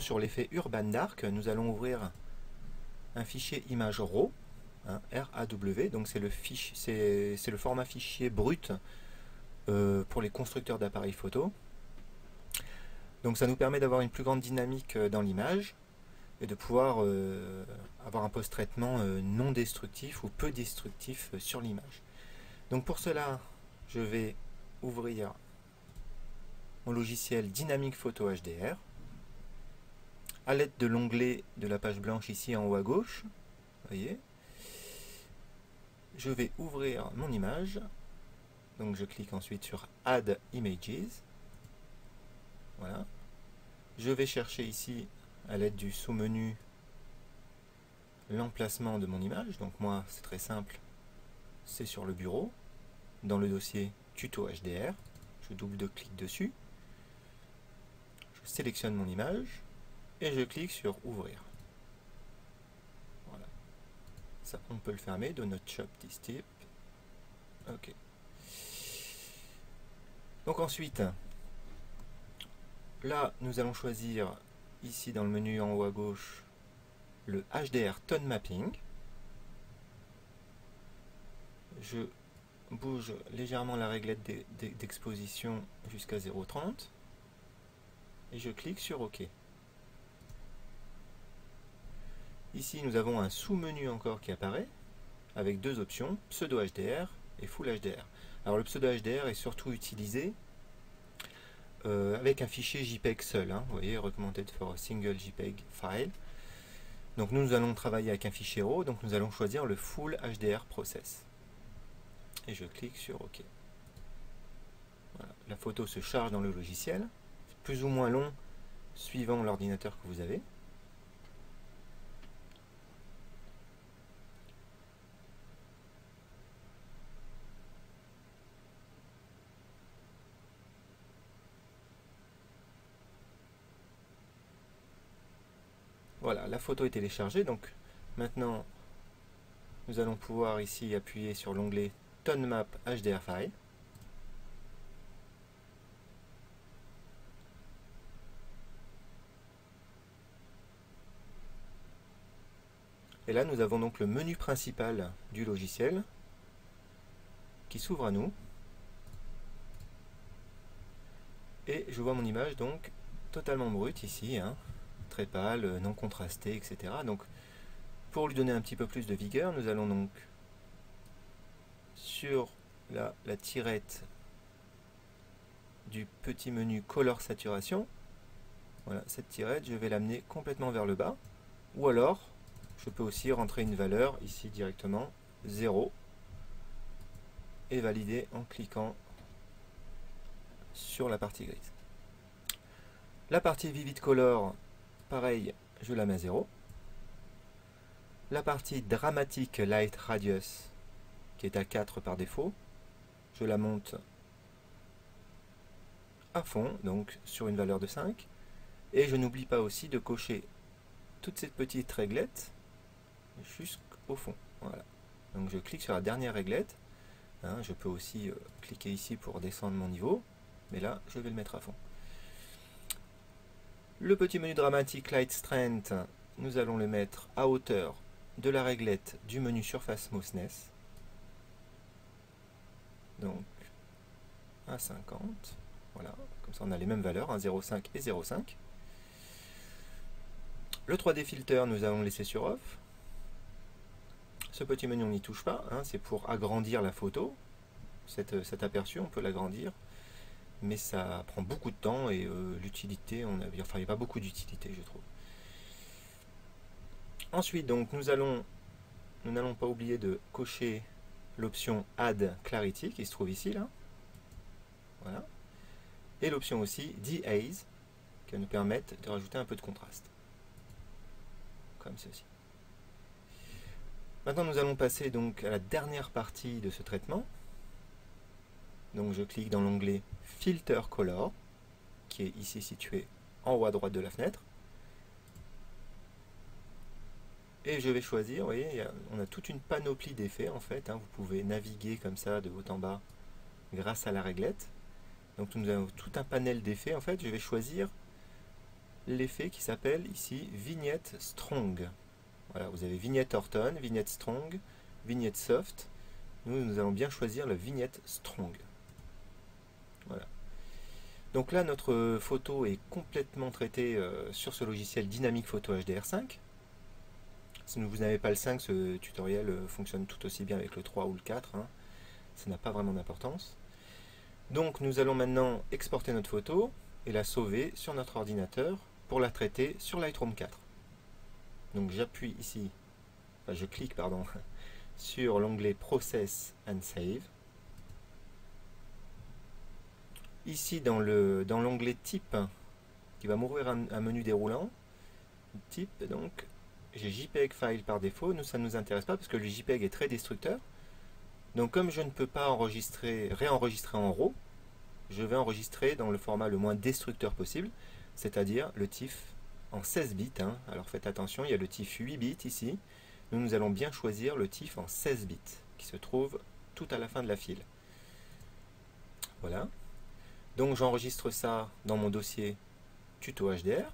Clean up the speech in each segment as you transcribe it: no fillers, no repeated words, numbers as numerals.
sur l'effet Urban Dark, nous allons ouvrir un fichier image RAW, hein, RAW, donc c'est le format fichier brut pour les constructeurs d'appareils photo. Donc ça nous permet d'avoir une plus grande dynamique dans l'image et de pouvoir avoir un post-traitement non destructif ou peu destructif sur l'image. Donc pour cela, je vais ouvrir mon logiciel Dynamic Photo HDR à l'aide de l'onglet de la page blanche ici en haut à gauche. Voyez, je vais ouvrir mon image. Donc je clique ensuite sur Add Images. Voilà. Je vais chercher ici à l'aide du sous-menu l'emplacement de mon image. Donc moi c'est très simple, c'est sur le bureau, dans le dossier Tuto HDR. Je double-clique dessus, je sélectionne mon image et je clique sur Ouvrir. Voilà. Ça, on peut le fermer. Do not shop this type. Ok. Donc ensuite, là, nous allons choisir ici dans le menu en haut à gauche le HDR Tone Mapping. Je bouge légèrement la réglette d'exposition jusqu'à 0,30 et je clique sur OK. Ici, nous avons un sous-menu encore qui apparaît avec deux options, Pseudo HDR et Full HDR. Alors le Pseudo HDR est surtout utilisé avec un fichier JPEG seul, hein, vous voyez, recommended for a single JPEG file. Donc nous allons travailler avec un fichier RAW, donc nous allons choisir le Full HDR Process. Et je clique sur OK. Voilà. La photo se charge dans le logiciel, c'est plus ou moins long suivant l'ordinateur que vous avez. Voilà, la photo est téléchargée, donc maintenant nous allons pouvoir ici appuyer sur l'onglet Tone Map HDR File. Et là nous avons donc le menu principal du logiciel qui s'ouvre à nous. Et je vois mon image donc totalement brute ici, hein, très pâle, non contrastée, etc. Donc pour lui donner un petit peu plus de vigueur, nous allons donc sur la tirette du petit menu Color Saturation, voilà, cette tirette, je vais l'amener complètement vers le bas, ou alors je peux aussi rentrer une valeur ici directement, 0, et valider en cliquant sur la partie grise. La partie Vivid Color, pareil, je la mets à 0. La partie Dramatic Light Radius, qui est à 4 par défaut, je la monte à fond, donc sur une valeur de 5. Et je n'oublie pas aussi de cocher toute cette petite réglette jusqu'au fond. Voilà. Donc je clique sur la dernière réglette. Hein, je peux aussi cliquer ici pour descendre mon niveau, mais là je vais le mettre à fond. Le petit menu Dramatic Light Strength, nous allons le mettre à hauteur de la réglette du menu Surface Smoothness. Donc à 50. Voilà, comme ça on a les mêmes valeurs, 0,5 et 0,5. Le 3D Filter, nous allons laisser sur Off. Ce petit menu, on n'y touche pas, hein, c'est pour agrandir la photo. Cet aperçu, on peut l'agrandir, mais ça prend beaucoup de temps et l'utilité, il n'y a pas beaucoup d'utilité, je trouve. Ensuite, donc, nous n'allons pas oublier de cocher l'option Add Clarity qui se trouve ici, là. Voilà. Et l'option aussi De-Haze qui va nous permettre de rajouter un peu de contraste. Comme ceci. Maintenant, nous allons passer donc à la dernière partie de ce traitement. Donc, je clique dans l'onglet Filter Color, qui est ici situé en haut à droite de la fenêtre. Et je vais choisir, vous voyez, on a toute une panoplie d'effets en fait. Hein, vous pouvez naviguer comme ça de haut en bas grâce à la réglette. Donc, nous avons tout un panel d'effets. En fait, je vais choisir l'effet qui s'appelle ici Vignette Strong. Voilà, vous avez Vignette Orton, Vignette Strong, Vignette Soft. Nous allons bien choisir la Vignette Strong. Voilà. Donc là, notre photo est complètement traitée sur ce logiciel Dynamic Photo HDR5. Si vous n'avez pas le 5, ce tutoriel fonctionne tout aussi bien avec le 3 ou le 4. Hein. Ça n'a pas vraiment d'importance. Donc nous allons maintenant exporter notre photo et la sauver sur notre ordinateur pour la traiter sur Lightroom 4. Donc j'appuie ici, enfin je clique pardon, sur l'onglet Process and Save. Ici dans l'onglet Type, qui va m'ouvrir un menu déroulant, Type, donc j'ai JPEG File par défaut. Nous, ça ne nous intéresse pas parce que le JPEG est très destructeur. Donc comme je ne peux pas réenregistrer en RAW, je vais enregistrer dans le format le moins destructeur possible, c'est-à-dire le TIFF en 16 bits. Hein. Alors faites attention, il y a le TIFF 8 bits ici. Nous allons bien choisir le TIFF en 16 bits, qui se trouve tout à la fin de la file. Voilà. Donc j'enregistre ça dans mon dossier tuto HDR.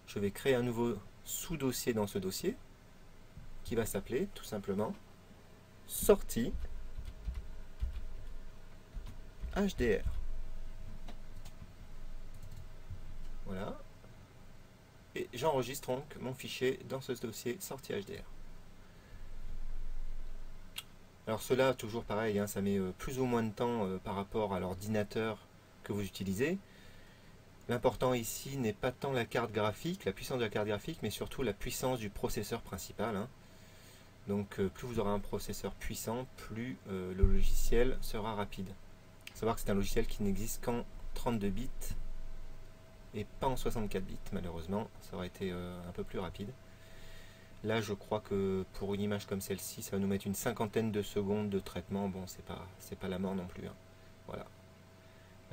Je vais créer un nouveau sous-dossier dans ce dossier, qui va s'appeler tout simplement sortie HDR. Voilà. Et j'enregistre donc mon fichier dans ce dossier sortie HDR. Alors cela, toujours pareil, hein, ça met plus ou moins de temps par rapport à l'ordinateur que vous utilisez. L'important ici n'est pas tant la carte graphique, la puissance de la carte graphique, mais surtout la puissance du processeur principal. Hein. Donc plus vous aurez un processeur puissant, plus le logiciel sera rapide. Il faut savoir que c'est un logiciel qui n'existe qu'en 32 bits et pas en 64 bits malheureusement, ça aurait été un peu plus rapide. Là je crois que pour une image comme celle-ci, ça va nous mettre une cinquantaine de secondes de traitement. Bon, c'est pas la mort non plus. Hein. Voilà.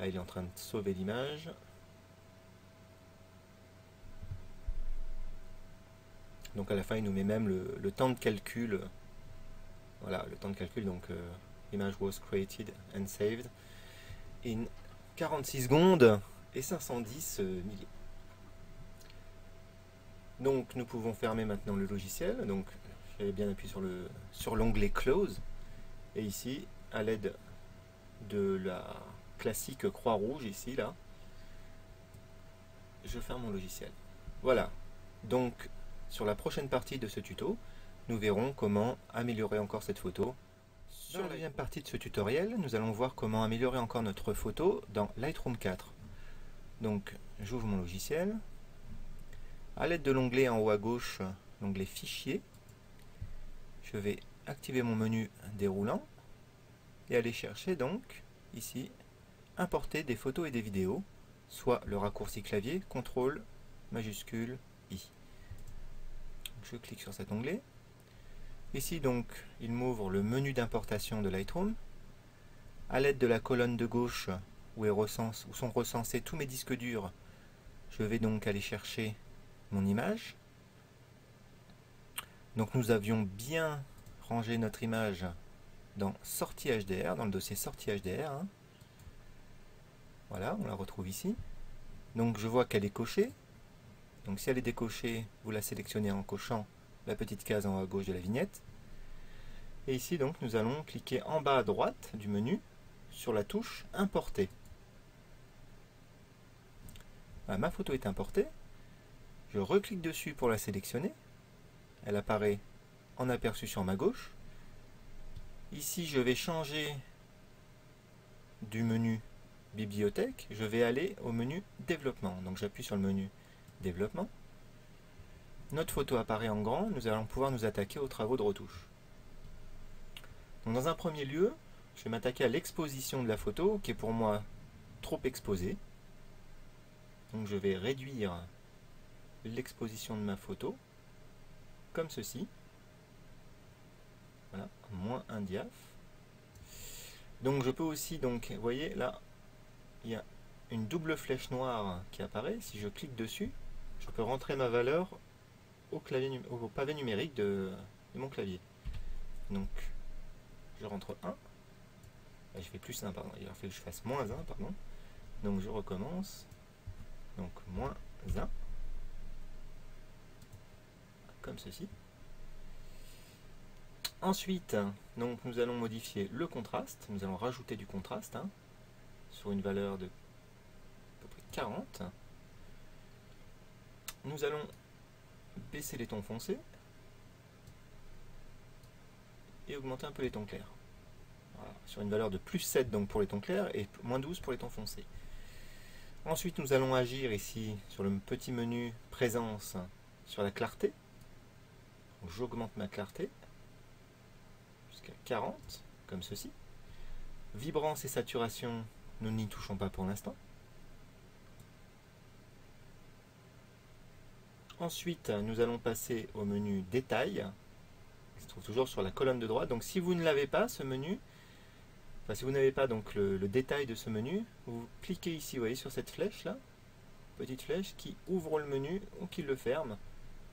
Là il est en train de sauver l'image. Donc à la fin il nous met même le temps de calcul. Voilà, le temps de calcul, donc image was created and saved in 46 secondes et 510 milliers. Donc nous pouvons fermer maintenant le logiciel. Donc j'avais bien appuyé sur l'onglet Close. Et ici, à l'aide de la classique croix rouge, ici, là, je ferme mon logiciel. Voilà. Donc sur la prochaine partie de ce tuto, nous verrons comment améliorer encore cette photo. Dans la deuxième partie de ce tutoriel, nous allons voir comment améliorer encore notre photo dans Lightroom 4. Donc j'ouvre mon logiciel. À l'aide de l'onglet en haut à gauche, l'onglet Fichier, je vais activer mon menu déroulant et aller chercher donc ici importer des photos et des vidéos, soit le raccourci clavier CTRL majuscule I. Je clique sur cet onglet. Ici donc il m'ouvre le menu d'importation de Lightroom. À l'aide de la colonne de gauche où sont recensés tous mes disques durs, je vais donc aller chercher mon image. Donc nous avions bien rangé notre image dans sortie HDR, dans le dossier sortie HDR. Hein. Voilà, on la retrouve ici. Donc je vois qu'elle est cochée. Donc si elle est décochée, vous la sélectionnez en cochant la petite case en haut à gauche de la vignette. Et ici donc nous allons cliquer en bas à droite du menu sur la touche importer. Voilà, ma photo est importée. Je reclique dessus pour la sélectionner. Elle apparaît en aperçu sur ma gauche. Ici, je vais changer du menu bibliothèque. Je vais aller au menu développement. Donc j'appuie sur le menu développement. Notre photo apparaît en grand. Nous allons pouvoir nous attaquer aux travaux de retouche. Donc dans un premier lieu, je vais m'attaquer à l'exposition de la photo qui est pour moi trop exposée. Donc je vais réduire l'exposition de ma photo comme ceci. Voilà, moins un diaph. Donc je peux aussi, donc vous voyez là, il y a une double flèche noire qui apparaît. Si je clique dessus, je peux rentrer ma valeur au pavé numérique de mon clavier. Donc je rentre 1. Là, je fais plus 1, pardon. Il a fallu que je fasse moins 1, pardon. Donc je recommence. Donc moins 1, comme ceci. Ensuite, donc, nous allons modifier le contraste, nous allons rajouter du contraste hein, sur une valeur de à peu près 40. Nous allons baisser les tons foncés et augmenter un peu les tons clairs. Voilà, sur une valeur de plus 7 donc pour les tons clairs et moins 12 pour les tons foncés. Ensuite, nous allons agir ici sur le petit menu présence sur la clarté. J'augmente ma clarté jusqu'à 40, comme ceci. Vibrance et saturation, nous n'y touchons pas pour l'instant. Ensuite, nous allons passer au menu détail, qui se trouve toujours sur la colonne de droite. Donc si vous ne l'avez pas, ce menu, enfin si vous n'avez pas donc le détail de ce menu, vous cliquez ici, vous voyez, sur cette flèche là, petite flèche qui ouvre le menu ou qui le ferme.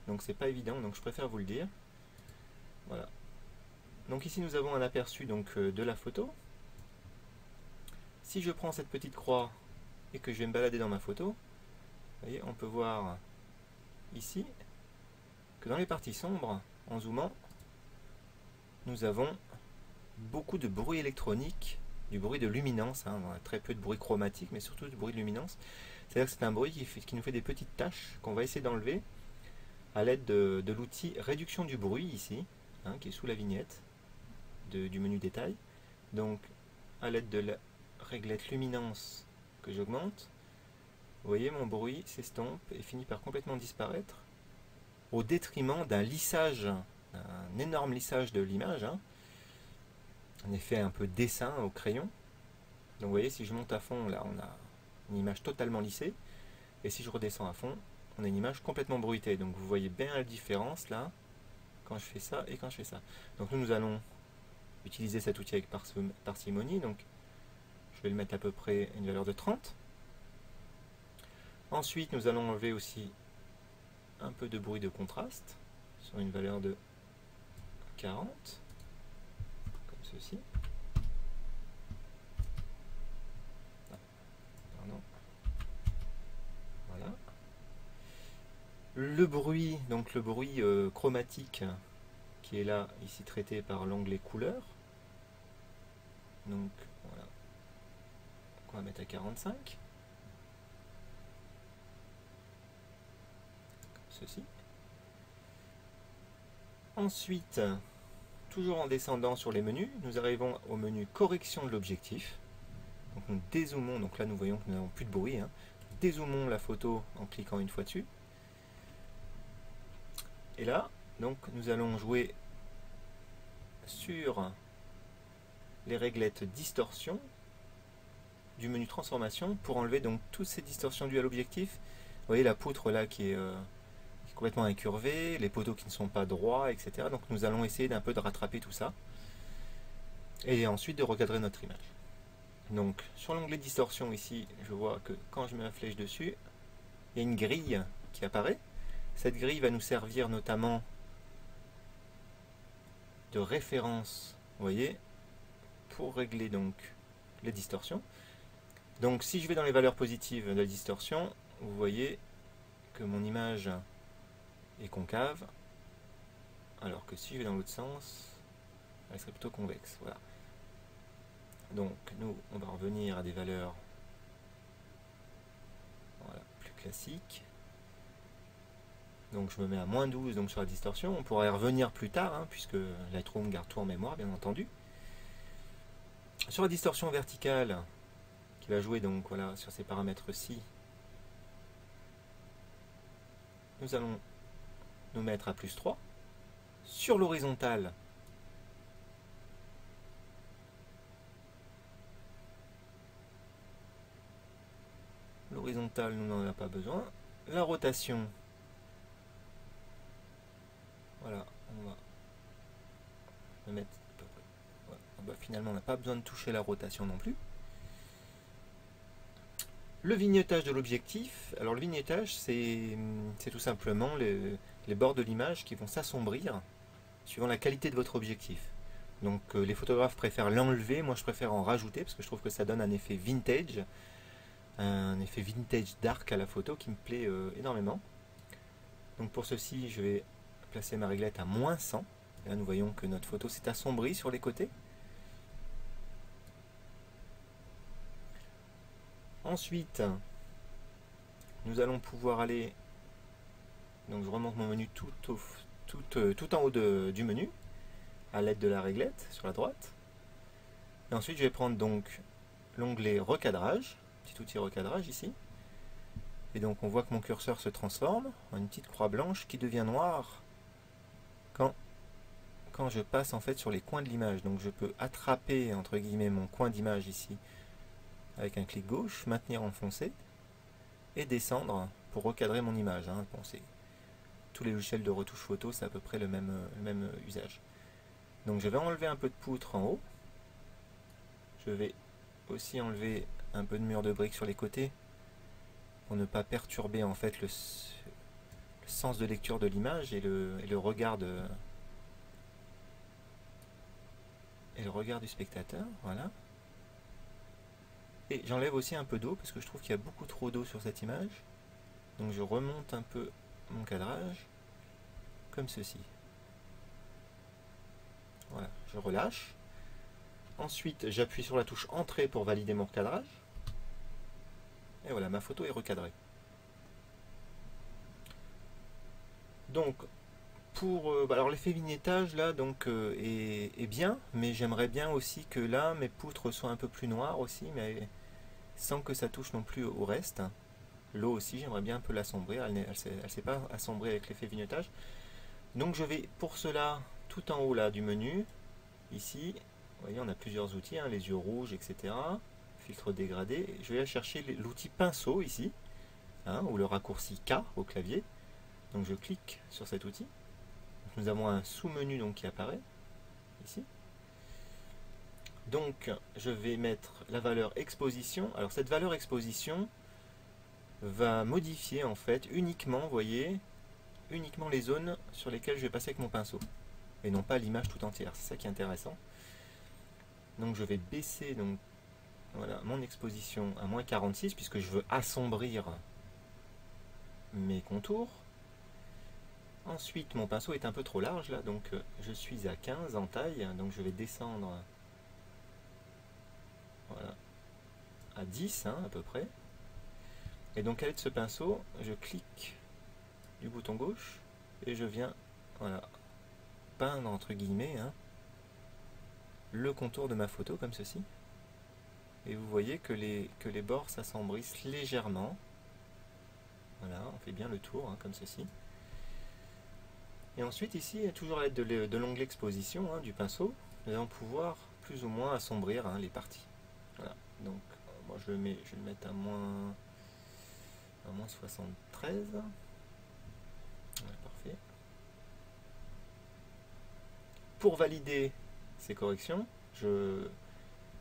Donc c'est pas évident, donc je préfère vous le dire. Voilà. Donc ici nous avons un aperçu donc de la photo. Si je prends cette petite croix et que je vais me balader dans ma photo, vous voyez, on peut voir ici que dans les parties sombres, en zoomant, nous avons beaucoup de bruit électronique, du bruit de luminance, hein, on a très peu de bruit chromatique, mais surtout du bruit de luminance. C'est-à-dire que c'est un bruit qui nous fait des petites taches qu'on va essayer d'enlever à l'aide de l'outil réduction du bruit ici, hein, qui est sous la vignette du menu détail. Donc à l'aide de la réglette luminance que j'augmente, vous voyez mon bruit s'estompe et finit par complètement disparaître au détriment d'un lissage, un énorme lissage de l'image, hein, un effet un peu dessin au crayon. Donc vous voyez, si je monte à fond, là on a une image totalement lissée, et si je redescends à fond, on a une image complètement bruitée. Donc vous voyez bien la différence là, quand je fais ça et quand je fais ça. Donc nous allons utiliser cet outil avec parcimonie, donc je vais le mettre à peu près une valeur de 30. Ensuite nous allons enlever aussi un peu de bruit de contraste sur une valeur de 40, comme ceci. Pardon. Voilà. Le bruit, donc le bruit chromatique qui est là, ici traité par l'onglet couleur. Donc voilà. On va mettre à 45. Comme ceci. Ensuite, toujours en descendant sur les menus, nous arrivons au menu correction de l'objectif. Donc nous dézoomons, donc là nous voyons que nous n'avons plus de bruit. Hein. Dézoomons la photo en cliquant une fois dessus. Et là, donc nous allons jouer sur les réglettes distorsion du menu transformation pour enlever donc toutes ces distorsions dues à l'objectif. Vous voyez la poutre là qui est complètement incurvé, les poteaux qui ne sont pas droits, etc. Donc nous allons essayer d'un peu de rattraper tout ça et ensuite de recadrer notre image. Donc sur l'onglet distorsion ici, je vois que quand je mets la flèche dessus, il y a une grille qui apparaît. Cette grille va nous servir notamment de référence, vous voyez, pour régler donc les distorsions. Donc si je vais dans les valeurs positives de la distorsion, vous voyez que mon image est concave, alors que si je vais dans l'autre sens, elle serait plutôt convexe. Voilà. Donc nous, on va revenir à des valeurs voilà, plus classiques. Donc je me mets à moins 12 donc sur la distorsion. On pourra y revenir plus tard, hein, puisque Lightroom garde tout en mémoire, bien entendu. Sur la distorsion verticale, qui va jouer donc voilà sur ces paramètres-ci, nous allons nous mettre à plus 3. Sur l'horizontale, nous n'en avons pas besoin. La rotation, voilà, on va le mettre à peu près. Voilà. Bah, finalement, on n'a pas besoin de toucher la rotation non plus. Le vignettage de l'objectif, alors le vignettage, c'est tout simplement les bords de l'image qui vont s'assombrir suivant la qualité de votre objectif. Donc les photographes préfèrent l'enlever, moi je préfère en rajouter parce que je trouve que ça donne un effet vintage. un effet vintage dark à la photo qui me plaît énormément. Donc pour ceci, je vais placer ma réglette à -100. Et là, nous voyons que notre photo s'est assombrie sur les côtés. Ensuite, nous allons pouvoir aller, donc je remonte mon menu tout en haut du menu, à l'aide de la réglette sur la droite. Et ensuite, je vais prendre donc l'onglet recadrage, petit outil recadrage ici. Et donc on voit que mon curseur se transforme en une petite croix blanche qui devient noire quand je passe en fait sur les coins de l'image. Donc je peux attraper entre guillemets mon coin d'image ici avec un clic gauche, maintenir enfoncé et descendre pour recadrer mon image. Hein. Bon, tous les logiciels de retouche photo, c'est à peu près le même usage. Donc je vais enlever un peu de poutre en haut. Je vais aussi enlever un peu de mur de briques sur les côtés pour ne pas perturber en fait le sens de lecture de l'image et le regard du spectateur. Voilà. Et j'enlève aussi un peu d'eau parce que je trouve qu'il y a beaucoup trop d'eau sur cette image. Donc je remonte un peu mon cadrage comme ceci. Voilà, je relâche. Ensuite, j'appuie sur la touche Entrée pour valider mon recadrage. Et voilà, ma photo est recadrée. Donc, alors l'effet vignettage là donc est bien, mais j'aimerais bien aussi que là mes poutres soient un peu plus noires aussi, mais sans que ça touche non plus au reste. L'eau aussi, j'aimerais bien un peu l'assombrir, elle ne s'est pas assombrie avec l'effet vignettage. Donc je vais pour cela, tout en haut là du menu, ici, vous voyez on a plusieurs outils, hein, les yeux rouges, etc. Filtre dégradé, je vais aller chercher l'outil pinceau ici, hein, ou le raccourci K au clavier. Donc je clique sur cet outil. Nous avons un sous-menu donc qui apparaît ici. Donc je vais mettre la valeur exposition. Alors cette valeur exposition va modifier en fait uniquement, vous voyez, uniquement les zones sur lesquelles je vais passer avec mon pinceau et non pas l'image tout entière. C'est ça qui est intéressant. Donc je vais baisser donc voilà mon exposition à -46 puisque je veux assombrir mes contours. Ensuite, mon pinceau est un peu trop large là, donc je suis à 15 en taille, donc je vais descendre voilà, à 10 hein, à peu près. Et donc à l'aide de ce pinceau, je clique du bouton gauche et je viens voilà, peindre entre guillemets hein, le contour de ma photo comme ceci. Et vous voyez que les bords s'assombrissent légèrement. Voilà, on fait bien le tour hein, comme ceci. Et ensuite ici, toujours à l'aide de l'onglet exposition hein, du pinceau, nous allons pouvoir plus ou moins assombrir hein, les parties. Voilà, donc moi je vais le mettre à moins 73. Voilà, parfait. Pour valider ces corrections,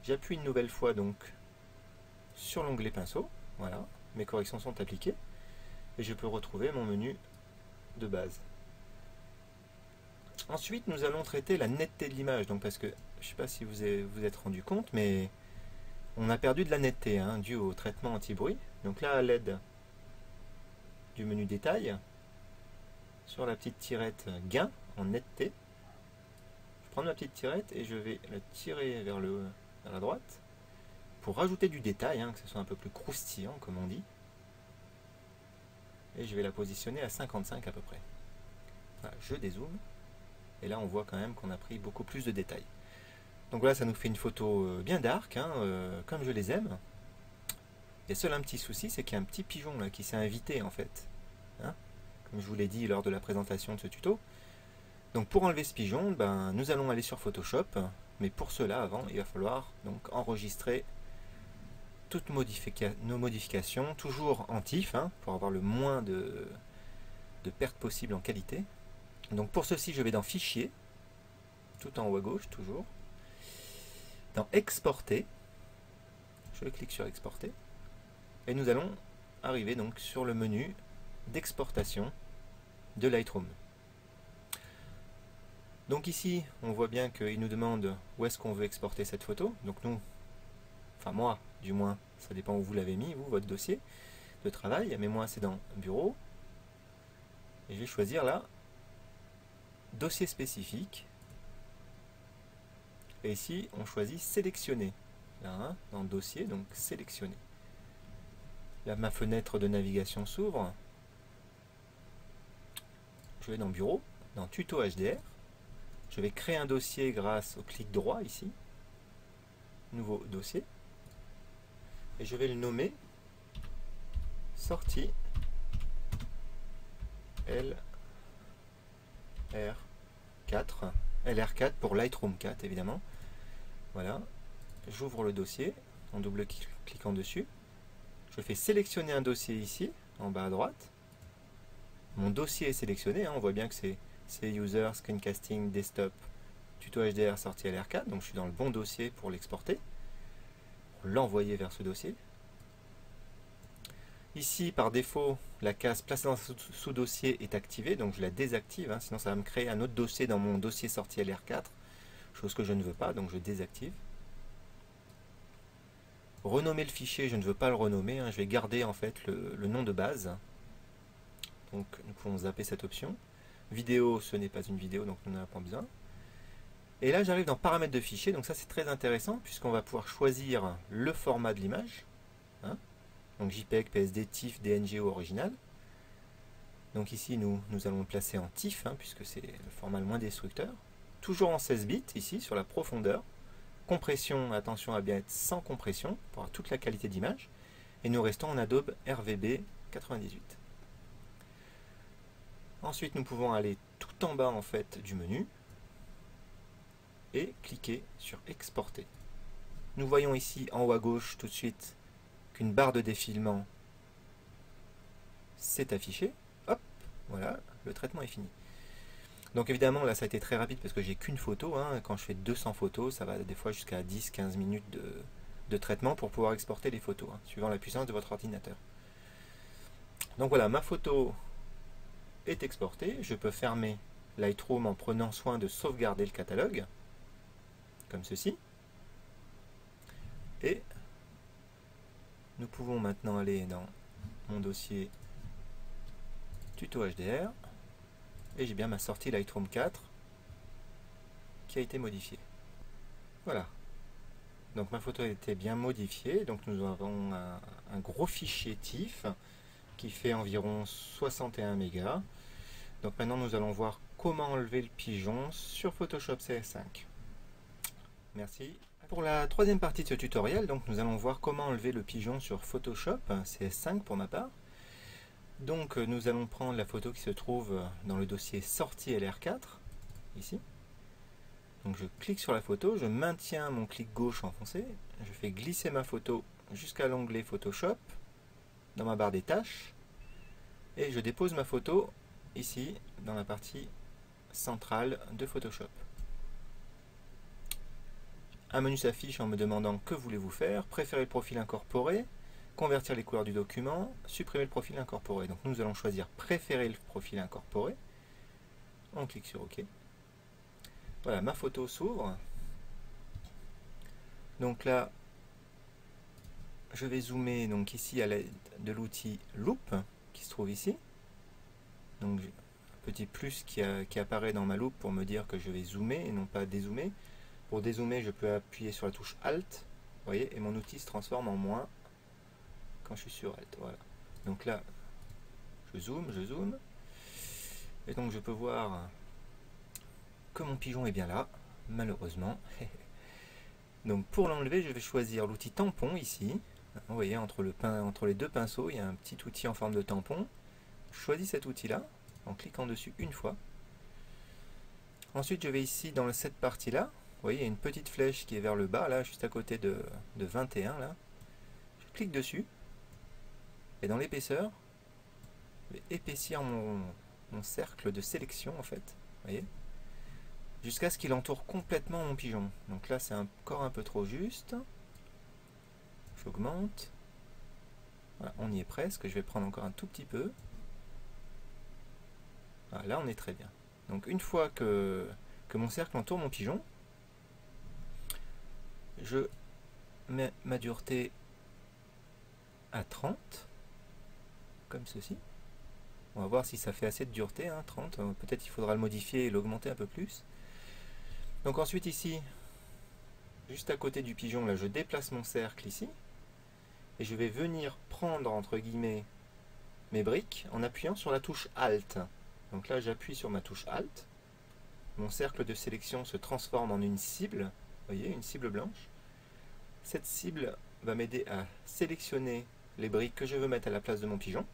j'appuie une nouvelle fois donc sur l'onglet pinceau. Voilà, mes corrections sont appliquées et je peux retrouver mon menu de base. Ensuite, nous allons traiter la netteté de l'image, donc parce que je ne sais pas si vous êtes rendu compte, mais on a perdu de la netteté hein, dû au traitement anti-bruit. Donc là, à l'aide du menu détail, sur la petite tirette gain en netteté, je prends ma petite tirette et je vais la tirer vers la droite pour rajouter du détail, hein, que ce soit un peu plus croustillant comme on dit. Et je vais la positionner à 55 à peu près. Voilà, je dézoome. Et là, on voit quand même qu'on a pris beaucoup plus de détails. Donc voilà, ça nous fait une photo bien dark, hein, comme je les aime. Il y a seul un petit souci, c'est qu'il y a un petit pigeon là qui s'est invité en fait. Hein, comme je vous l'ai dit lors de la présentation de ce tuto. Donc pour enlever ce pigeon, ben, nous allons aller sur Photoshop. Mais pour cela, avant, il va falloir donc enregistrer toutes nos modifications, toujours en TIFF, hein, pour avoir le moins de pertes possibles en qualité. Donc pour ceci, je vais dans Fichier, tout en haut à gauche, toujours. Dans Exporter, je clique sur Exporter. Et nous allons arriver donc sur le menu d'exportation de Lightroom. Donc ici, on voit bien qu'il nous demande où est-ce qu'on veut exporter cette photo. Donc nous, enfin moi du moins, Ça dépend où vous l'avez mis, vous, votre dossier de travail. Mais moi, c'est dans Bureau. Et je vais choisir là, Dossier spécifique. Et ici, on choisit Sélectionner. Là, hein, dans le dossier, donc Sélectionner. Là, ma fenêtre de navigation s'ouvre. Je vais dans Bureau, dans Tuto HDR. Je vais créer un dossier grâce au clic droit ici. Nouveau dossier. Et je vais le nommer Sortie LR4. LR4 pour Lightroom 4 évidemment. Voilà. J'ouvre le dossier en double-cliquant dessus. Je fais sélectionner un dossier ici, en bas à droite. Mon dossier est sélectionné, hein, on voit bien que c'est User, Screencasting, Desktop, Tuto HDR, sortie LR4. Donc je suis dans le bon dossier pour l'exporter, pour l'envoyer vers ce dossier. Ici, par défaut, la case placée dans sous-dossier est activée, donc je la désactive, hein, sinon ça va me créer un autre dossier dans mon dossier sortie LR4, chose que je ne veux pas, donc je désactive. Renommer le fichier, je ne veux pas le renommer, hein, je vais garder en fait le nom de base. Donc nous pouvons zapper cette option. Vidéo, ce n'est pas une vidéo, donc nous n'en avons pas besoin. Et là j'arrive dans paramètres de fichier, donc ça c'est très intéressant puisqu'on va pouvoir choisir le format de l'image. Hein, donc JPEG, PSD, TIFF, DNG ou original. Donc ici nous allons le placer en TIFF, hein, puisque c'est le format le moins destructeur. Toujours en 16 bits ici sur la profondeur. Compression, attention à bien être sans compression pour avoir toute la qualité d'image. Et nous restons en Adobe RVB 98. Ensuite, nous pouvons aller tout en bas en fait du menu et cliquer sur Exporter. Nous voyons ici en haut à gauche tout de suite qu'une barre de défilement s'est affichée. Hop, voilà, le traitement est fini. Donc évidemment, là, ça a été très rapide parce que j'ai qu'une photo. Hein. Quand je fais 200 photos, ça va des fois jusqu'à 10-15 minutes de traitement pour pouvoir exporter les photos, hein, suivant la puissance de votre ordinateur. Donc voilà, ma photo est exportée. Je peux fermer Lightroom en prenant soin de sauvegarder le catalogue, comme ceci. Et nous pouvons maintenant aller dans mon dossier Tuto HDR. Et j'ai bien ma sortie Lightroom 4 qui a été modifiée. Voilà. Donc ma photo a été bien modifiée. Donc nous avons un gros fichier TIFF qui fait environ 61 mégas. Donc maintenant nous allons voir comment enlever le pigeon sur Photoshop CS5. Merci. Pour la troisième partie de ce tutoriel, donc nous allons voir comment enlever le pigeon sur Photoshop CS5 pour ma part. Donc nous allons prendre la photo qui se trouve dans le dossier sortie LR4, ici. Donc je clique sur la photo, je maintiens mon clic gauche enfoncé, je fais glisser ma photo jusqu'à l'onglet Photoshop, dans ma barre des tâches, et je dépose ma photo ici, dans la partie centrale de Photoshop. Un menu s'affiche en me demandant que voulez-vous faire, préférer le profil incorporé, convertir les couleurs du document, supprimer le profil incorporé. Donc nous allons choisir préférer le profil incorporé. On clique sur OK. Voilà, ma photo s'ouvre. Donc là, je vais zoomer donc ici à l'aide de l'outil Loupe qui se trouve ici. Donc un petit plus qui apparaît dans ma loupe pour me dire que je vais zoomer et non pas dézoomer. Pour dézoomer, je peux appuyer sur la touche Alt, vous voyez, et mon outil se transforme en moins quand je suis sur Alt. Voilà. Donc là, je zoome, et donc je peux voir que mon pigeon est bien là, malheureusement. Donc pour l'enlever, je vais choisir l'outil tampon ici. Vous voyez, entre les deux pinceaux, il y a un petit outil en forme de tampon. Je choisis cet outil-là en cliquant dessus une fois. Ensuite, je vais ici dans cette partie-là. Vous voyez, il y a une petite flèche qui est vers le bas, là, juste à côté de 21. Là. Je clique dessus. Et dans l'épaisseur, je vais épaissir mon cercle de sélection, en fait. Vous voyez, jusqu'à ce qu'il entoure complètement mon pigeon. Donc là, c'est encore un peu trop juste. J'augmente. Voilà, on y est presque. Je vais prendre encore un tout petit peu. Voilà, là, on est très bien. Donc une fois que mon cercle entoure mon pigeon, je mets ma dureté à 30, comme ceci. On va voir si ça fait assez de dureté, hein, 30. Peut-être qu'il faudra le modifier et l'augmenter un peu plus. Donc ensuite ici, juste à côté du pigeon, là, je déplace mon cercle ici. Et je vais venir prendre, entre guillemets, mes briques en appuyant sur la touche Alt. Donc là, j'appuie sur ma touche Alt. Mon cercle de sélection se transforme en une cible. Vous voyez, une cible blanche. Cette cible va m'aider à sélectionner les briques que je veux mettre à la place de mon pigeon.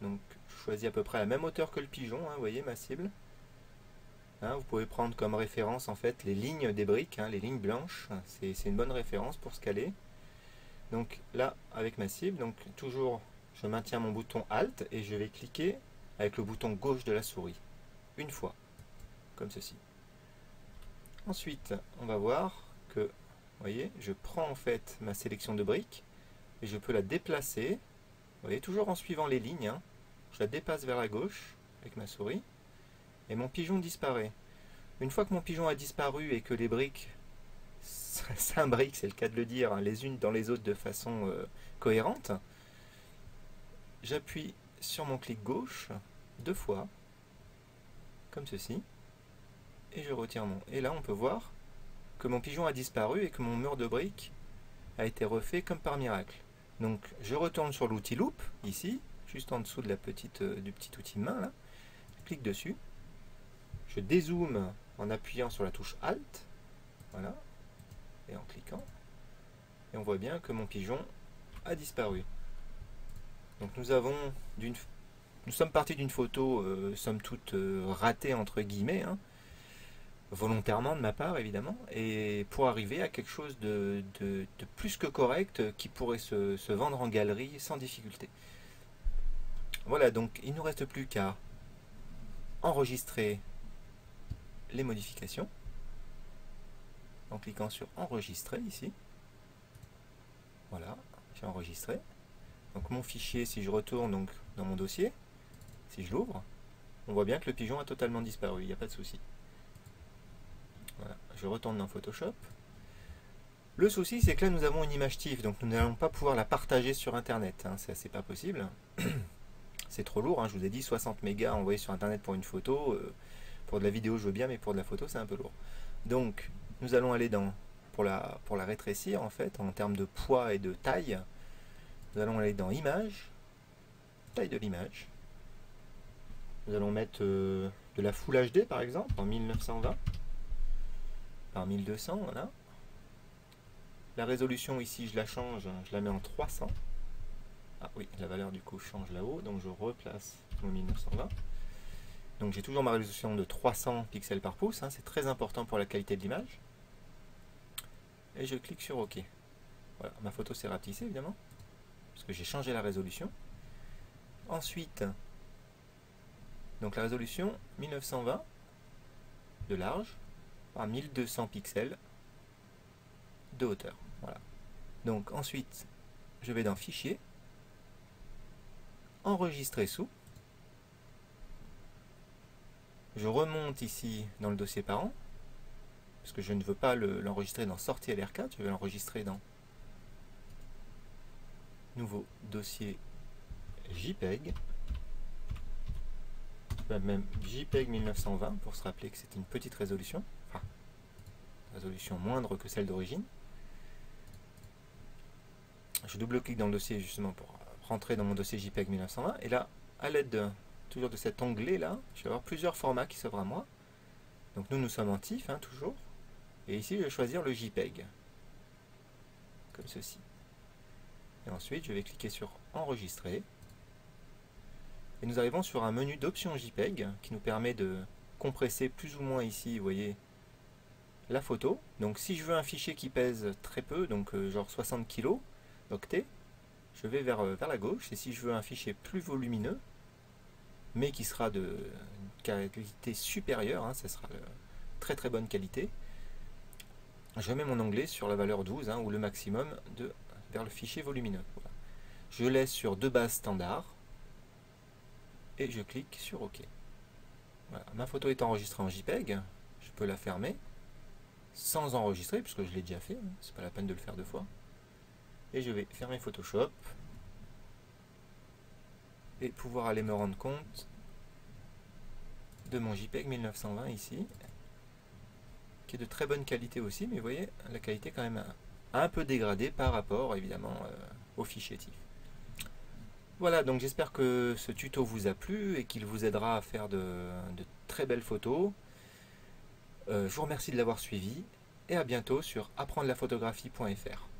Donc, je choisis à peu près à la même hauteur que le pigeon, hein, vous voyez ma cible. Hein, vous pouvez prendre comme référence en fait les lignes des briques, hein, les lignes blanches. C'est une bonne référence pour scaler. Donc là, avec ma cible, donc toujours, je maintiens mon bouton Alt et je vais cliquer avec le bouton gauche de la souris. Une fois, comme ceci. Ensuite, on va voir que, vous voyez, je prends en fait ma sélection de briques et je peux la déplacer. Vous voyez, toujours en suivant les lignes, hein. Je la dépasse vers la gauche avec ma souris et mon pigeon disparaît. Une fois que mon pigeon a disparu et que les briques s'imbriquent, c'est le cas de le dire, hein, les unes dans les autres de façon cohérente, j'appuie sur mon clic gauche 2 fois, comme ceci, et je retire mon... Et là, on peut voir que mon pigeon a disparu et que mon mur de briques a été refait comme par miracle. Donc, je retourne sur l'outil Loop, ici, juste en dessous de la petite, du petit outil main, là. Je clique dessus. Je dézoome en appuyant sur la touche Alt. Voilà. Et en cliquant. Et on voit bien que mon pigeon a disparu. Donc, nous sommes partis d'une photo, somme toute, ratée, entre guillemets, hein, volontairement de ma part évidemment, et pour arriver à quelque chose de plus que correct qui pourrait se vendre en galerie sans difficulté. Voilà, donc il ne nous reste plus qu'à enregistrer les modifications en cliquant sur enregistrer ici. Voilà, j'ai enregistré. Donc mon fichier, si je retourne donc dans mon dossier, si je l'ouvre, on voit bien que le pigeon a totalement disparu, il n'y a pas de souci. Voilà, je retourne dans Photoshop. Le souci, c'est que là, nous avons une image TIFF, donc nous n'allons pas pouvoir la partager sur Internet. Hein, c'est pas possible. C'est trop lourd, hein, je vous ai dit 60 mégas envoyés sur Internet pour une photo. Pour de la vidéo, je veux bien, mais pour de la photo, c'est un peu lourd. Donc, nous allons aller pour la rétrécir, en fait, en termes de poids et de taille. Nous allons aller dans Images, taille de l'image. Nous allons mettre de la Full HD, par exemple, en 1920. Par 1200, voilà. La résolution ici, je la change, je la mets en 300. Ah oui, la valeur du coup change là-haut, donc je replace mon 1920. Donc j'ai toujours ma résolution de 300 pixels par pouce, hein, c'est très important pour la qualité de l'image. Et je clique sur OK. Voilà, ma photo s'est rapetissée évidemment, parce que j'ai changé la résolution. Ensuite, donc la résolution 1920 de large par 1200 pixels de hauteur. Voilà. Donc ensuite, je vais dans Fichier, Enregistrer sous. Je remonte ici dans le dossier parent, parce que je ne veux pas l'enregistrer dans Sortie LR4, je vais l'enregistrer dans Nouveau dossier JPEG. Même JPEG 1920 pour se rappeler que c'est une petite résolution, enfin, résolution moindre que celle d'origine. Je double-clique dans le dossier justement pour rentrer dans mon dossier JPEG 1920 et là, à l'aide toujours de cet onglet là, je vais avoir plusieurs formats qui s'ouvrent à moi. Donc nous sommes en TIFF, hein, toujours, et ici je vais choisir le JPEG, comme ceci. Et ensuite je vais cliquer sur Enregistrer. Et nous arrivons sur un menu d'options JPEG qui nous permet de compresser plus ou moins ici, vous voyez, la photo. Donc si je veux un fichier qui pèse très peu, donc genre 60 kg, octets, je vais vers la gauche. Et si je veux un fichier plus volumineux, mais qui sera de qualité supérieure, hein, ça sera de très très bonne qualité, je mets mon onglet sur la valeur 12, hein, ou le maximum vers le fichier volumineux. Voilà. Je laisse sur 2 bases standards. Et je clique sur OK. Voilà. Ma photo est enregistrée en JPEG, je peux la fermer sans enregistrer, puisque je l'ai déjà fait, hein. C'est pas la peine de le faire 2 fois. Et je vais fermer Photoshop et pouvoir aller me rendre compte de mon JPEG 1920 ici, qui est de très bonne qualité aussi, mais vous voyez, la qualité est quand même un peu dégradée par rapport évidemment au fichier TIFF. Voilà, donc j'espère que ce tuto vous a plu et qu'il vous aidera à faire de très belles photos. Je vous remercie de l'avoir suivi et à bientôt sur apprendre-la-photographie.fr.